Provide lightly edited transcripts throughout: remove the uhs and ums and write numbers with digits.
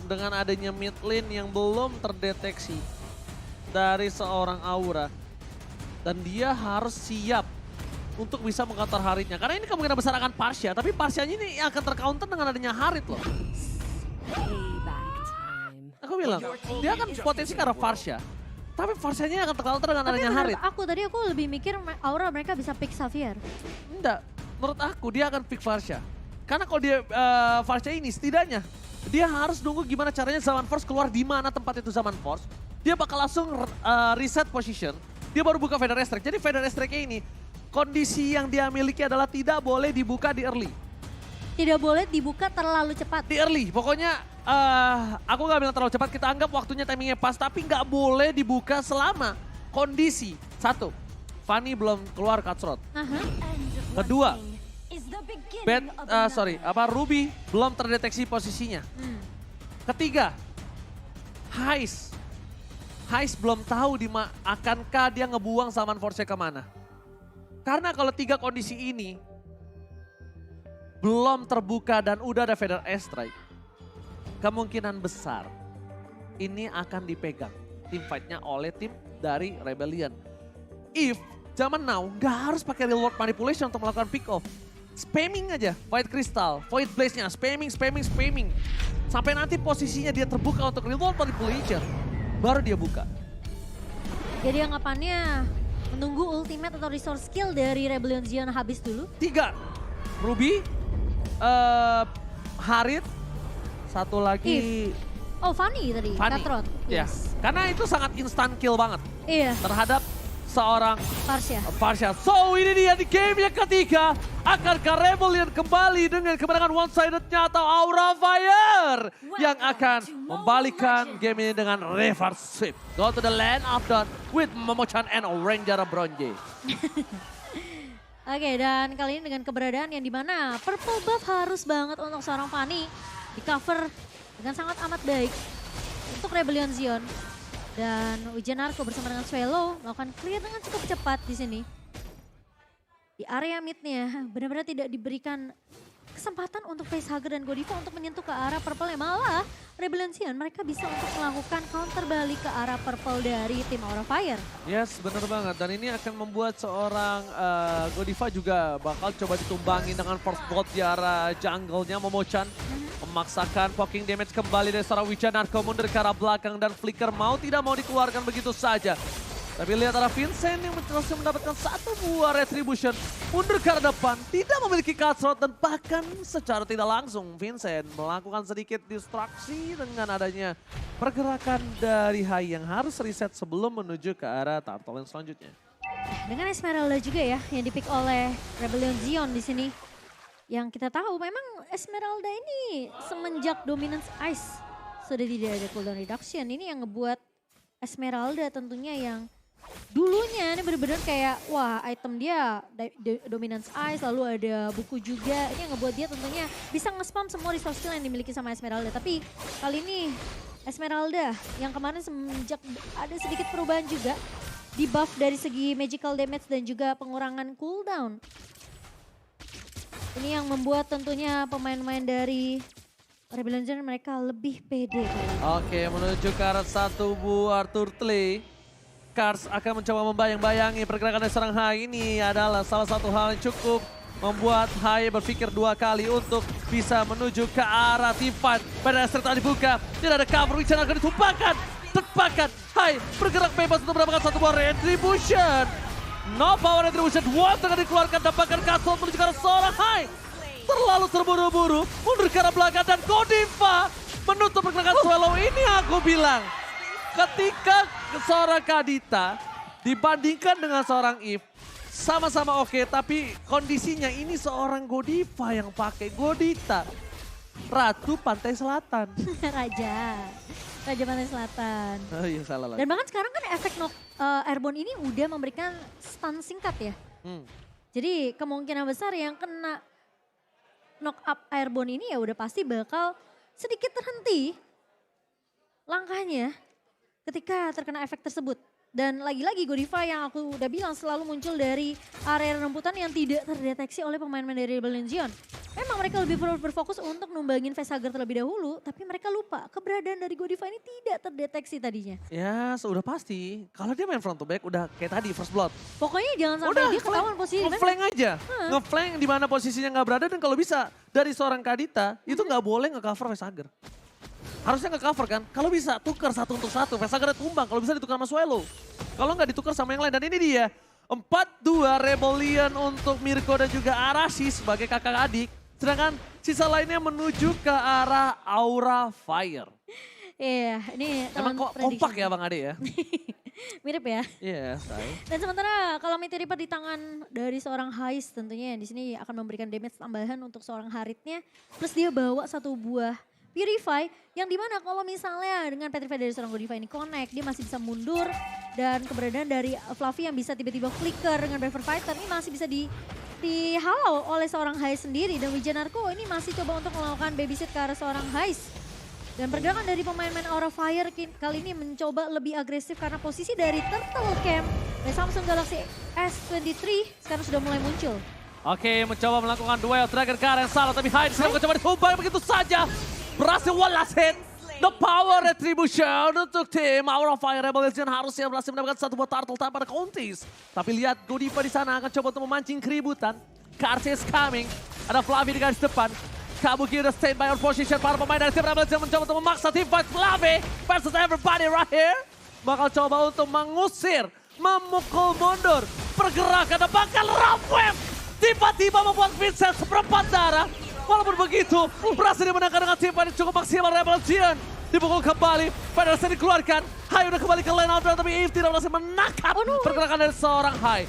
dengan adanya mid lane yang belum terdeteksi dari seorang Aura. Dan dia harus siap untuk bisa mengcounter Haritnya. Karena ini kemungkinan besar akan Parsha, tapi Parshanya ini akan tercounter dengan adanya Harit loh. Aku bilang, dia akan potensi karena Parsha. Tapi Parshanya akan tercounter dengan Tapi adanya Harit. tadi aku lebih mikir Aura mereka bisa pick Xavier. Enggak, menurut aku dia akan pick Parsha. Karena kalau dia Parsha ini setidaknya dia harus nunggu gimana caranya Zaman Force keluar di mana tempat itu Zaman Force. Dia bakal langsung reset position. Dia baru buka Feather Strike. Jadi Feather Strike ini kondisi yang dia miliki adalah tidak boleh dibuka di early. Tidak boleh dibuka terlalu cepat. Di early, pokoknya aku gak bilang terlalu cepat. Kita anggap waktunya timingnya pas, tapi gak boleh dibuka selama kondisi. Satu, Fanny belum keluar Cutthroat. Kedua, Ruby belum terdeteksi posisinya. Ketiga, Heist belum tahu akankah dia ngebuang Zaman Force kemana. Karena kalau tiga kondisi ini belum terbuka dan udah ada Feather Strike, kemungkinan besar ini akan dipegang tim fight-nya oleh tim dari Rebellion. If zaman now nggak harus pakai real world manipulation untuk melakukan pick off. Spamming aja, Void Crystal, Void Blaze-nya, spamming. Sampai nanti posisinya dia terbuka untuk real world manipulation, baru dia buka. Jadi anggapannya menunggu ultimate atau resource skill dari Rebellion Zion habis dulu. 3, Ruby, Harit, satu lagi Oh, Fanny tadi, Cutthroat. Ya, karena itu sangat instant kill banget Iya, terhadap seorang Parsha. So ini dia di game yang ketiga. Akankah Rebellion kembali dengan kemenangan one-sided-nya atau Aura Fire yang akan membalikan game ini dengan reverse sweep. Go to the land of dawn with Momo-chan and Ranger Bronze. Oke, dan kali ini dengan keberadaan yang dimana purple buff harus banget untuk seorang Fanny di cover dengan sangat amat baik untuk Rebellion Zion. Dan Ujian Narko bersama dengan Swallow melakukan clear dengan cukup cepat di sini. Di area midnya benar-benar tidak diberikan kesempatan untuk Facehugger dan Godiva untuk menyentuh ke arah purple. Malah Rebellion Zion mereka bisa untuk melakukan counter balik ke arah purple dari tim Aura Fire. Yes, benar banget. Dan ini akan membuat seorang Godiva juga bakal coba ditumbangi dengan Force Bolt di arah jungle-nya Momo-chan. Memaksakan poking damage kembali dari seorang Ujian Narko mundur ke arah belakang dan Flicker mau tidak mau dikeluarkan begitu saja. Tapi lihat arah Vincent yang berhasil mendapatkan satu buah retribution. Mundur ke arah depan, tidak memiliki Cutthroat dan bahkan secara tidak langsung Vincent melakukan sedikit distraksi dengan adanya pergerakan dari Hai yang harus reset sebelum menuju ke arah turtle yang selanjutnya. Dengan Esmeralda juga ya yang dipick oleh Rebellion Zion di sini. Yang kita tahu memang Esmeralda ini semenjak Dominance Ice sudah tidak ada cooldown reduction. Ini yang ngebuat Esmeralda tentunya yang dulunya ini benar-benar kayak wah item dia Dominance Ice lalu ada buku juga. Ini yang ngebuat dia tentunya bisa nge-spam semua resource skill yang dimiliki sama Esmeralda. Tapi kali ini Esmeralda yang kemarin semenjak ada sedikit perubahan juga. Di buff dari segi magical damage dan juga pengurangan cooldown. Ini yang membuat tentunya pemain-pemain dari Rebellion Zion mereka lebih pede. Oke, menuju ke arah satu buah turtle. Kars akan mencoba membayang-bayangi pergerakan dari seorang Hai. Ini adalah salah satu hal yang cukup membuat Hai berpikir dua kali untuk bisa menuju ke arah team fight. Pada saat tadi dibuka, tidak ada cover, Ujian akan ditumpahkan. Tepakan, Hai bergerak bebas untuk mendapatkan satu buah retribution. No power retribution, one tengah dikeluarkan, dapatkan Cutthroat menuju ke arah seorang Hai. Terlalu terburu-buru, mundur ke arah belakang dan Godiva menutup pergerakan Swallow. Ini aku bilang, ketika seorang Kadita dibandingkan dengan seorang Eve, sama-sama oke, tapi kondisinya ini seorang Godiva yang pakai Godita. Ratu Pantai Selatan. Raja Pantai Selatan. Oh iya salah lagi. Dan bahkan sekarang kan efek airborne ini udah memberikan stun singkat ya. Jadi kemungkinan besar yang kena knock up airborne ini ya udah pasti bakal sedikit terhenti langkahnya ketika terkena efek tersebut. Dan lagi-lagi Godiva yang aku udah bilang selalu muncul dari area rembutan yang tidak terdeteksi oleh pemain-pemain dari Rebellion Zion. Memang mereka lebih berfokus untuk numbangin Facehugger terlebih dahulu, tapi mereka lupa keberadaan dari Godiva ini tidak terdeteksi tadinya. Ya sudah pasti. Kalau dia main front to back udah kayak tadi first blood. Pokoknya jangan sampai dia ketahuan posisi di mana. Ngeflank aja. Ngeflank di mana posisinya nggak berada dan kalau bisa dari seorang Kadita itu nggak boleh nge-cover Facehugger. Harusnya nge-cover kan, kalau bisa tukar satu untuk satu, Facehugger tumbang, kalau bisa ditukar sama Swallow. Kalau nggak ditukar sama yang lain, dan ini dia 4-2 Rebellion untuk Mirko dan juga Arashi sebagai kakak adik. Sedangkan sisa lainnya menuju ke arah Aura Fire. Iya, ini Emang kok kompak ya Bang Ade ya? Mirip ya. Iya, say. Dan sementara kalau Calamity Reaper di tangan dari seorang Hais tentunya di sini akan memberikan damage tambahan untuk seorang Haritnya. Plus dia bawa satu buah Purify yang dimana kalau misalnya dengan Petrify dari seorang Godiva ini connect, dia masih bisa mundur dan keberadaan dari Fluffy yang bisa tiba-tiba flicker dengan Braver Fighter ini masih bisa dihalau oleh seorang Hais sendiri. Dan Wijanarko ini masih coba untuk melakukan babysit ke arah seorang Hais. Dan pergerakan dari pemain-pemain Aura Fire kali ini mencoba lebih agresif karena posisi dari Turtle Camp dari Samsung Galaxy S23 sekarang sudah mulai muncul. Oke, mencoba melakukan duel Dragon Karen salah tapi Hyde sekarang mencoba ditumbang begitu saja. Berhasil one last hit. The power retribution untuk tim Aura Fire Rebellion harusnya berhasil mendapatkan satu buah turtle tanpa ada counties. Tapi lihat Godiva di sana akan coba untuk memancing keributan. Kars is coming. Ada Flavi di garis depan. Kabuki udah stand by on position. Para pemain dari tim Rebellion mencoba untuk memaksa tim fight Flavi versus everybody right here. Bakal coba untuk mengusir, memukul mundur pergerakan dan bahkan Ramweb tiba-tiba membuat Vincent seperempat darah. Walaupun begitu, berhasil dimenangkan dengan tim fight cukup maksimal Rebellion. Dipukul kembali, Pedersen dikeluarkan. Hai udah kembali ke lane out tapi Eve tidak berhasil menangkap pergerakan dari seorang Hai.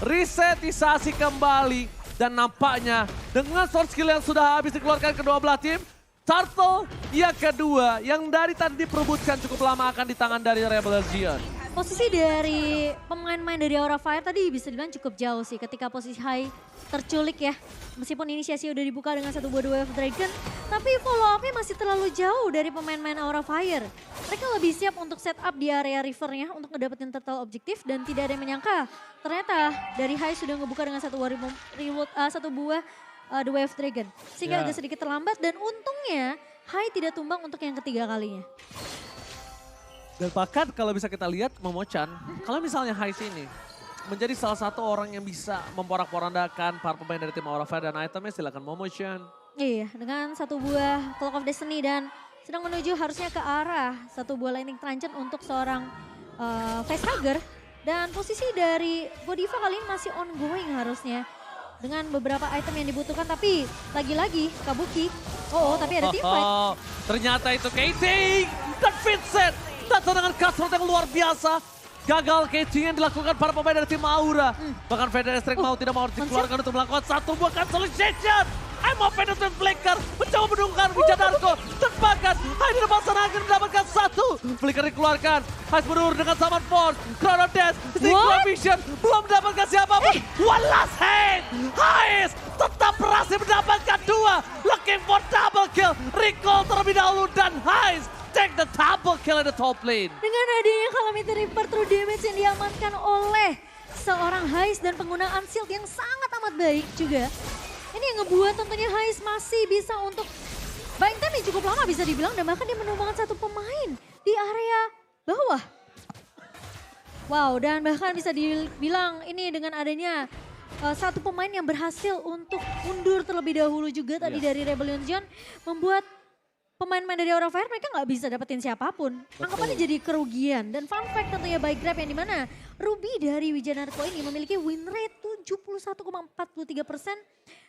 Resetisasi kembali dan nampaknya dengan sword skill yang sudah habis dikeluarkan kedua belah tim, Turtle yang kedua yang dari tadi diperebutkan cukup lama akan di tangan dari Rebellion. Posisi dari pemain-pemain dari Aura Fire tadi bisa dibilang cukup jauh sih ketika posisi Hai terculik ya. Meskipun inisiasi udah dibuka dengan satu buah Wave Dragon, tapi follow up-nya masih terlalu jauh dari pemain-pemain Aura Fire. Mereka lebih siap untuk setup di area rivernya untuk ngedapetin turtle objektif dan tidak ada yang menyangka. Ternyata dari Hai sudah ngebuka dengan satu buah The Wave Dragon. Sehingga agak sedikit terlambat dan untungnya Hai tidak tumbang untuk yang ketiga kalinya. Dan bahkan kalau bisa kita lihat Momochan, kalau misalnya Hais ini menjadi salah satu orang yang bisa memporak-porandakan para pemain dari tim Aura Fire dan itemnya silakan Momochan. Iya, dengan satu buah Clock of Destiny dan sedang menuju harusnya ke arah satu buah Lightning Transcend untuk seorang Facehugger. Dan posisi dari Godiva kali ini masih ongoing harusnya. Dengan beberapa item yang dibutuhkan tapi lagi-lagi Kabuki. Tapi ada team fight. Ternyata itu Katie dan Vincent. Datang dengan cutthroat yang luar biasa. Gagal catching yang dilakukan para pemain dari tim Aura. Bahkan Feder Strike mau tidak mau dikeluarkan untuk melakukan satu buah cancellation. Emma Penetrant Flicker mencoba menunggang Wijanarko. Dan bahkan Haider Basana akan mendapatkan satu. Flicker dikeluarkan. Hais mundur dengan Summon Force. Chrono Dash. Synchro Vision. Belum mendapatkan siapapun. One last hit. Hais tetap berhasil mendapatkan dua. Looking for double kill. Recall terlebih dahulu dan Hais take the double kill in the top lane. Dengan adanya Calamity Reaper true damage yang diamankan oleh seorang Hais dan penggunaan shield yang sangat amat baik juga. Ini yang ngebuat tentunya Hais masih bisa untuk buying time yang cukup lama bisa dibilang. Dan bahkan dia menumbangkan satu pemain di area bawah. Wow, dan bahkan bisa dibilang ini dengan adanya satu pemain yang berhasil untuk mundur terlebih dahulu juga tadi dari Rebellion Zion. Membuat pemain-pemain dari Aura Fire mereka nggak bisa dapetin siapapun. Anggapannya jadi kerugian. Dan fun fact tentunya by Grab yang dimana Ruby dari Wijanarko ini memiliki win rate 71,43%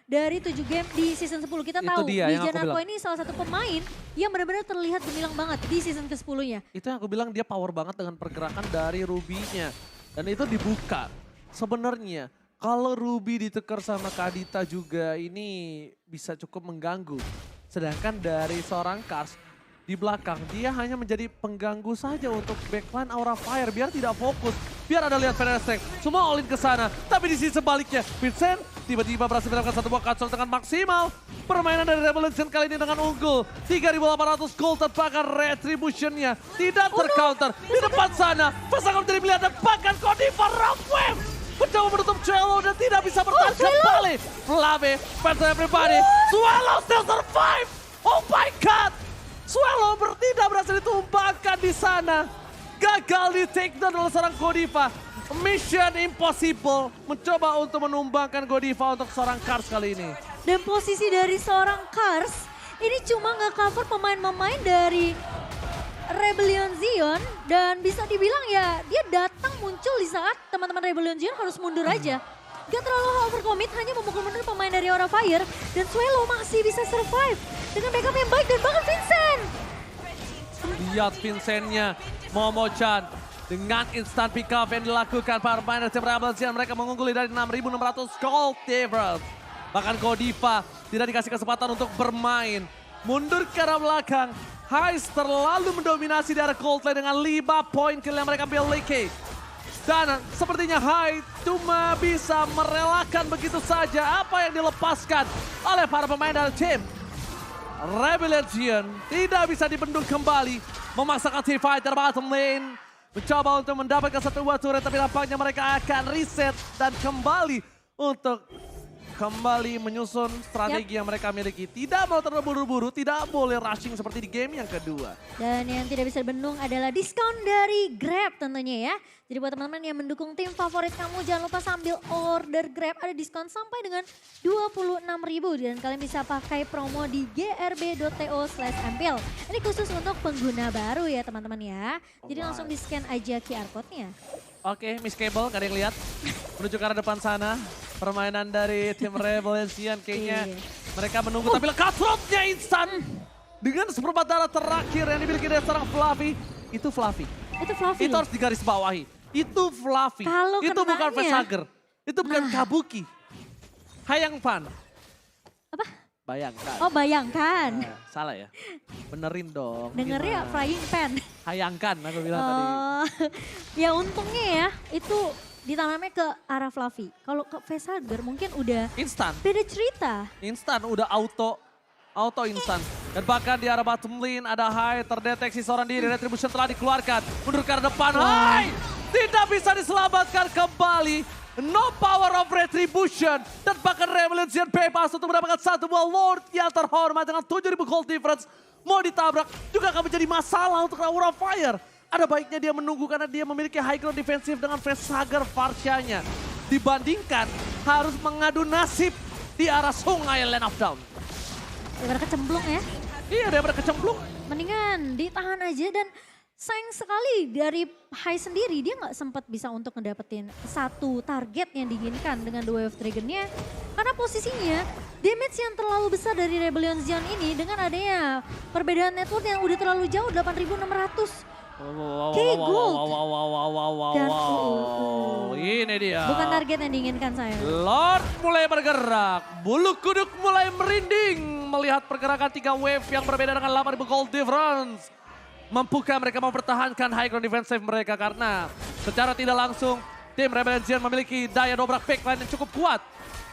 dari 7 game di season 10. Kita tahu Wijanarko ini salah satu pemain yang benar-benar terlihat gemilang banget di season ke-10-nya. Itu yang aku bilang dia power banget dengan pergerakan dari Ruby-nya. Dan itu dibuka. Sebenarnya kalau Ruby ditukar sama Kadita juga ini bisa cukup mengganggu. Sedangkan dari seorang Kars di belakang dia hanya menjadi pengganggu saja untuk backline Aura Fire biar tidak fokus. biar ada lihat Fenestrek. Semua all in ke sana. Tapi di sisi sebaliknya, Vincent tiba-tiba berhasil mendapatkan satu buah kacau dengan maksimal. Permainan dari Revolution kali ini dengan unggul. 3.800 gold tanpa retribution-nya. Tidak tercounter. Di depan sana, pasangan menjadi pilihan dan bahkan Godiva Rockwave mencoba menutup Cello dan tidak bisa bertahan kembali. Flave, fans everybody. Swallow still survive. Oh my god. Swallow tidak berhasil ditumpahkan di sana. Gagal di take down oleh seorang Godiva. Mission impossible. Mencoba untuk menumbangkan Godiva untuk seorang Cars kali ini. Dan posisi dari seorang Cars ini cuma nge-cover pemain-pemain dari Rebellion Zion. Dan bisa dibilang ya dia datang muncul di saat teman-teman Rebellion Zion harus mundur aja. Gak terlalu overcommit, hanya memukul mundur pemain dari Aura Fire. Dan Swallow masih bisa survive dengan backup yang baik dan bahkan Vincent. Lihat Vincent-nya, Momo-chan. Dengan instant pick up yang dilakukan para pemain dari tim Rebellion, mereka mengungguli dari 6.600 gold difference. Bahkan Godiva tidak dikasih kesempatan untuk bermain. Mundur ke arah belakang. Heist terlalu mendominasi di arah gold lane dengan 5 poin kill yang mereka miliki. Dan sepertinya Hai cuma bisa merelakan begitu saja apa yang dilepaskan oleh para pemain dari tim Rebellion. Tidak bisa dibendung kembali. Memaksakan T-Fighter bottom lane. Mencoba untuk mendapatkan satu buah turret, tapi nampaknya mereka akan reset dan kembali untuk menyusun strategi yang mereka miliki. Tidak mau terburu-buru, tidak boleh rushing seperti di game yang kedua. Dan yang tidak bisa dibendung adalah diskon dari Grab tentunya ya. Jadi buat teman-teman yang mendukung tim favorit kamu, jangan lupa sambil order Grab ada diskon sampai dengan 26.000. Dan kalian bisa pakai promo di grb.to/ampil. Ini khusus untuk pengguna baru ya teman-teman ya. Jadi langsung di scan aja QR code-nya. Oke, Miss Cable, gak ada yang lihat. Menuju ke arah depan sana. Permainan dari tim Revolution kayaknya mereka menunggu. Tapi cutthroat-nya instan. Dengan seperempat darah terakhir yang dimiliki dari seorang Fluffy. Itu Fluffy. Itu Fluffy. Itu harus digarisbawahi. Itu Fluffy. Kalau itu bukan kenanya, Facehugger. Itu bukan Kabuki. Hayang Pan. Apa? Bayangkan. Oh bayangkan. Salah ya? Benerin dong. Dengernya Gimana? frying pan. Hayangkan aku bilang tadi. Ya untungnya ya itu ditanamnya ke arah Fluffy. Kalau ke Facehugger mungkin udah Instan. beda cerita. Instan, udah auto instan. Dan bahkan di arah bottom lane ada Hai terdeteksi seorang diri. Retribution telah dikeluarkan. Mundur ke arah depan. Hai tidak bisa diselamatkan kembali. No power of retribution. Dan bahkan Revolution bebas untuk mendapatkan satu buah Lord yang terhormat dengan 7.000 gold difference. Mau ditabrak juga akan menjadi masalah untuk Aura Fire. Ada baiknya dia menunggu karena dia memiliki high ground defensif dengan Facehugger Varsha-nya. Dibandingkan harus mengadu nasib di arah sungai Land of Dawn. Daripada kecemplung ya. Iya, daripada kecemplung. Mendingan ditahan aja dan sayang sekali dari Hai sendiri dia nggak sempat bisa untuk ngedapetin satu target yang diinginkan dengan The Way of Dragon-nya. Karena posisinya damage yang terlalu besar dari Rebellion Zion ini dengan adanya perbedaan network yang udah terlalu jauh 8.600. Gold. Dan ini dia. bukan target yang diinginkan saya. Lord mulai bergerak. Bulu kuduk mulai merinding melihat pergerakan 3 wave yang berbeda dengan 8.000 gold difference. Mampukah mereka mempertahankan high ground defensive mereka karena secara tidak langsung tim Rebellion memiliki daya dobrak backline yang cukup kuat.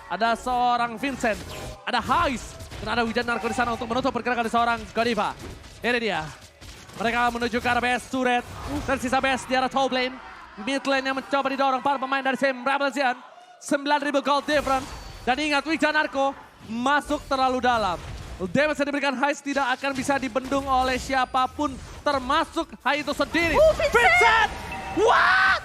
Ada seorang Vincent, ada Heist, dan ada Wijan Narko di sana untuk menutup pergerakan seorang Godiva. Ini dia. Mereka menuju ke arah base turret. Dan sisa base di arah top lane. Mid lane yang mencoba didorong para pemain dari tim Rebellion. 9.000 gold difference. Dan ingat Wijan Narko masuk terlalu dalam. Damage yang diberikan Heist tidak akan bisa dibendung oleh siapapun. Termasuk Hai itu sendiri. Vincent! What?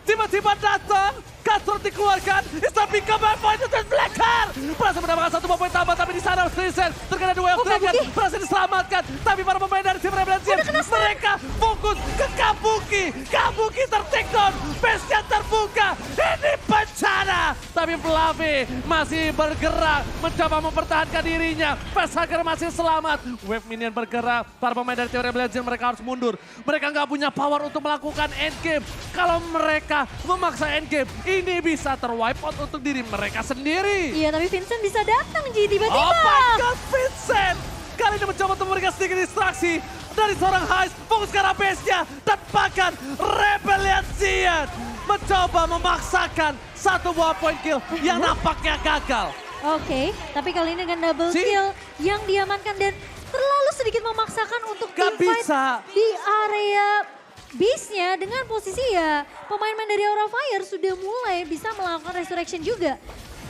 Tiba-tiba datang. Cutthroat dikeluarkan. Instant pick up by point dan Blacker. Berhasil mendapatkan satu poin tambah. Tapi di sana Vincent terkena The Way of Dragon. Berhasil diselamatkan. Tapi para pemain dari tim Rebellion mereka fokus ke Kabuki. Kabuki ter-take down. Base-nya terbuka. Ini bencana. Tapi Fluffy masih bergerak. Mencoba mempertahankan dirinya. Facehugger masih selamat. Wave minion bergerak. Para pemain dari tim Rebellion mereka harus mundur. Mereka nggak punya power untuk melakukan endgame. Kalau mereka memaksa endgame, ini bisa terwipe out untuk diri mereka sendiri. Iya tapi Vincent bisa datang Ji tiba-tiba. Oh my god Vincent. kali ini mencoba untuk memberikan sedikit distraksi dari seorang Heist. Fokus ke arah base-nya dan bahkan Rebellion Zion mencoba memaksakan satu buah point kill yang nampaknya gagal. Oke, tapi kali ini dengan double kill yang diamankan dan terlalu sedikit memaksakan untuk Gak teamfight bisa. di area base-nya dengan posisi ya pemain-pemain dari Aura Fire sudah mulai bisa melakukan resurrection juga.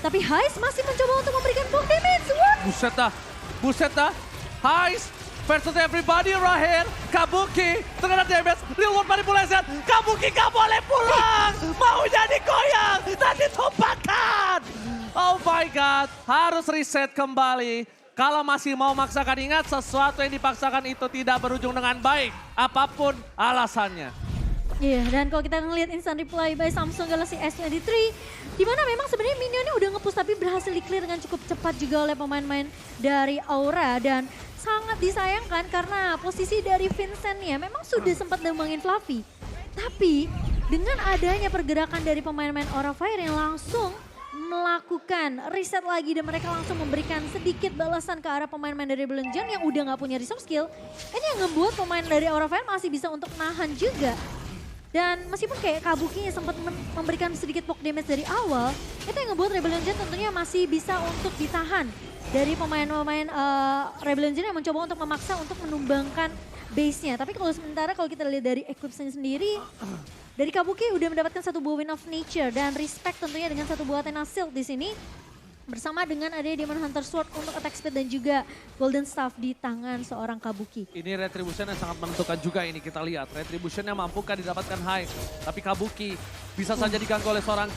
Tapi Heist masih mencoba untuk memberikan block damage. What? Buset dah. Heist versus everybody right here. Kabuki terkena damage, real world manipulation. Kabuki gak boleh pulang. Maunya digoyang dan ditumpahkan. Oh my God, harus reset kembali. Kalau masih mau maksakan, ingat sesuatu yang dipaksakan itu tidak berujung dengan baik. Apapun alasannya. Iya, dan kalau kita ngelihat instant reply by Samsung Galaxy S23, di mana memang sebenarnya minionnya udah nge-push tapi berhasil di-clear dengan cukup cepat juga oleh pemain-pemain dari Aura. Dan sangat disayangkan karena posisi dari Vincent-nya memang sudah sempat dembangin Fluffy. Tapi dengan adanya pergerakan dari pemain-pemain Aura Fire yang langsung melakukan reset lagi dan mereka langsung memberikan sedikit balasan ke arah pemain-pemain dari Belengjan yang udah gak punya resource skill. Ini yang ngebuat pemain dari Aura Fire masih bisa untuk nahan juga. Dan meskipun kayak Kabuki sempat memberikan sedikit poke damage dari awal, itu yang ngebuat Rebellion Gen tentunya masih bisa untuk ditahan dari pemain-pemain Rebellion Gen yang mencoba untuk memaksa untuk menumbangkan base-nya. Tapi kalau sementara kalau kita lihat dari Eclipse-nya sendiri, dari Kabuki udah mendapatkan satu buah Wind of Nature dan respect tentunya dengan satu buah Athena Shield di sini. Bersama dengan adanya Demon Hunter Sword untuk attack speed dan juga Golden Staff di tangan seorang Kabuki. Ini Retribution yang sangat menentukan juga ini kita lihat. Retribution yang mampukah didapatkan high. Tapi Kabuki bisa saja diganggu oleh seorang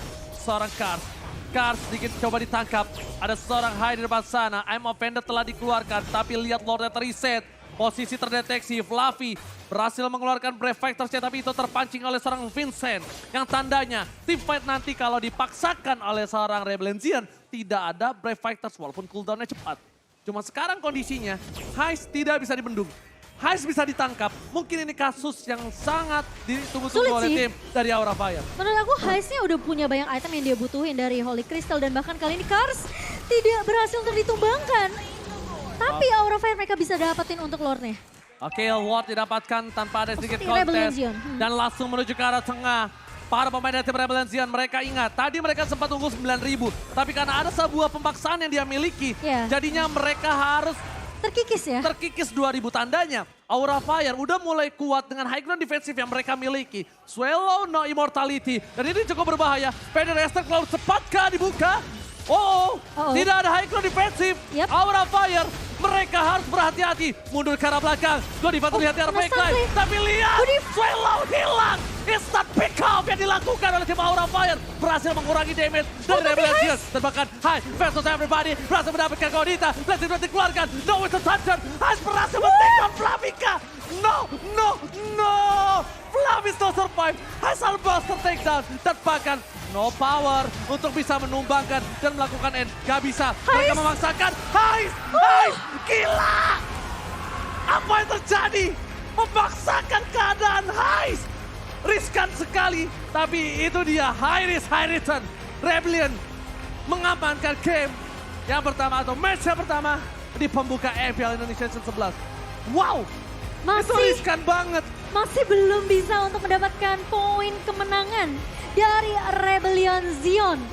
Kars. Kars sedikit coba ditangkap. Ada seorang high di depan sana. I'm Offended telah dikeluarkan. Tapi lihat Lordnya terreset. Posisi terdeteksi. Fluffy berhasil mengeluarkan Brave Fighters-nya tapi itu terpancing oleh seorang Vincent. Yang tandanya team fight nanti kalau dipaksakan oleh seorang Rebellion Zion tidak ada Brave Fighters walaupun cooldown-nya cepat. Cuma sekarang kondisinya Heist tidak bisa dibendung. Heist bisa ditangkap. Mungkin ini kasus yang sangat ditunggu-tunggu oleh tim dari Aura Fire. Menurut aku Heist-nya udah punya banyak item yang dia butuhin dari Holy Crystal dan bahkan kali ini Kars tidak berhasil untuk ditumbangkan. Tapi Aura Fire mereka bisa dapetin untuk Lord-nya. Oke, Ward didapatkan tanpa ada sedikit Rebellion kontes. Zion. Dan langsung menuju ke arah tengah. Para pemain dari tim Rebellion Zion, mereka ingat. Tadi mereka sempat unggul 9.000. Tapi karena ada sebuah pemaksaan yang dia miliki. Jadinya mereka harus terkikis ya. Terkikis 2.000 tandanya. Aura Fire udah mulai kuat dengan high ground defensif yang mereka miliki. Swallow, no immortality. Dan ini cukup berbahaya. Feather Esther Cloud cepatkah dibuka? Tidak ada high ground defensif. Aura Fire, mereka harus berhati-hati. Mundur ke arah belakang. Godiva terlihat di arah backline. Tapi lihat, Swallow hilang. Instant pick up yang dilakukan oleh tim Aura Fire. Berhasil mengurangi damage dari Rebellion Zion. Dan bahkan Heist versus everybody. Berhasil mendapatkan Godita. Blessing Blessing dikeluarkan. No with the toucher. Heist berhasil men-take down Flavika. No. Flavis no survive. Heist Albuster takedown. Dan bahkan no power untuk bisa menumbangkan dan melakukan end. Gak bisa. Mereka memaksakan. Heist. Gila. Apa yang terjadi? Memaksakan keadaan Heist. Riskan sekali, tapi itu dia high risk, high return. Rebellion mengamankan game yang pertama atau match yang pertama di pembuka EPL Indonesia Season 11. Wow, itu riskan banget. Masih belum bisa untuk mendapatkan poin kemenangan dari Rebellion Zion.